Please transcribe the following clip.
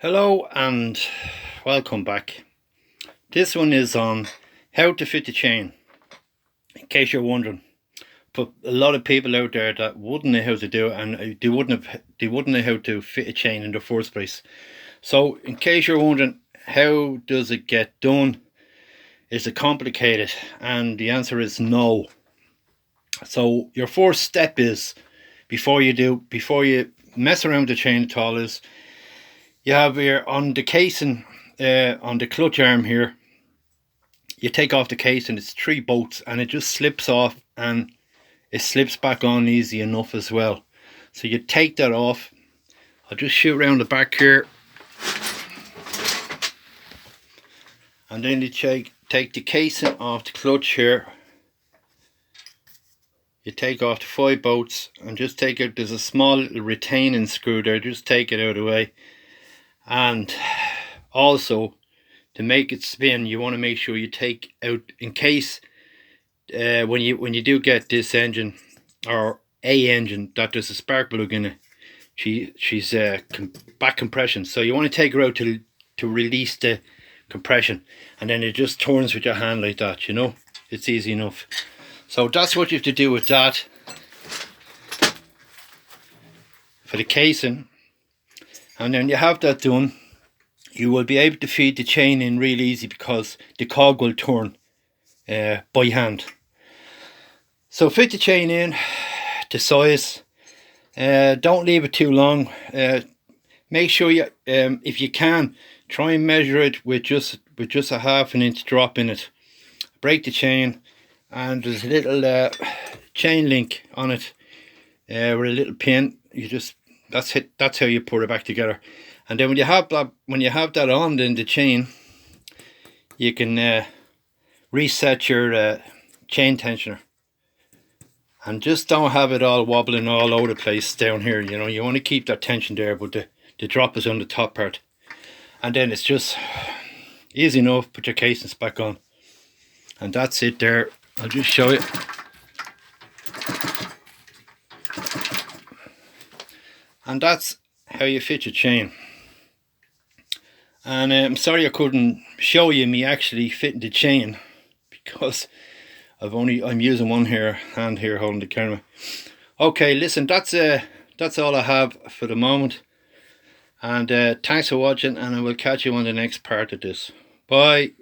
Hello and welcome back. This one is on how to fit the chain, in case you're wondering. But a lot of people out there that wouldn't know how to do it, and they wouldn't know how to fit a chain in the first place. So in case you're wondering how does it get done, is it complicated? And the answer is no. So your first step is, before you mess around with the chain at all, is you have here on the casing, on the clutch arm here, you take off the case and it's three bolts and it just slips off and it slips back on easy enough as well. So you take that off. I'll just shoot around the back here, and then you take the casing off the clutch here. You take off the 5 bolts and just take out, there's a small little retaining screw there, just take it out of the way. And also, to make it spin, you want to make sure you take out, in case when you do get this engine or a engine that there's a spark plug in it, she's back compression, so you want to take her out to release the compression, and then it just turns with your hand like that. It's easy enough. So that's what you have to do with that for the casing. And then you have that done, you will be able to feed the chain in real easy, because the cog will turn by hand. So fit the chain in to size. Don't leave it too long. Make sure you, if you can, try and measure it with just a half an inch drop in it. Break the chain, and there's a little chain link on it with a little pin. That's it. That's how you put it back together. And then when you have that on, then the chain, you can reset your chain tensioner, and just don't have it all wobbling all over the place down here. You want to keep that tension there, but the drop is on the top part. And then it's just easy enough. Put your casings back on, and that's it there. I'll just show you. And that's how you fit your chain. And I'm sorry I couldn't show you me actually fitting the chain, because I'm using one hand here holding the camera. Okay, listen, that's all I have for the moment. And thanks for watching, and I will catch you on the next part of this. Bye.